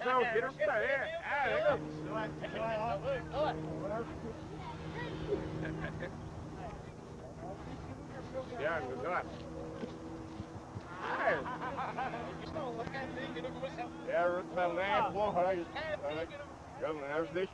Zo, dit is het, hè? Ja, inderdaad. Ja, dat is wel een blog. Ja, maar dat is niks.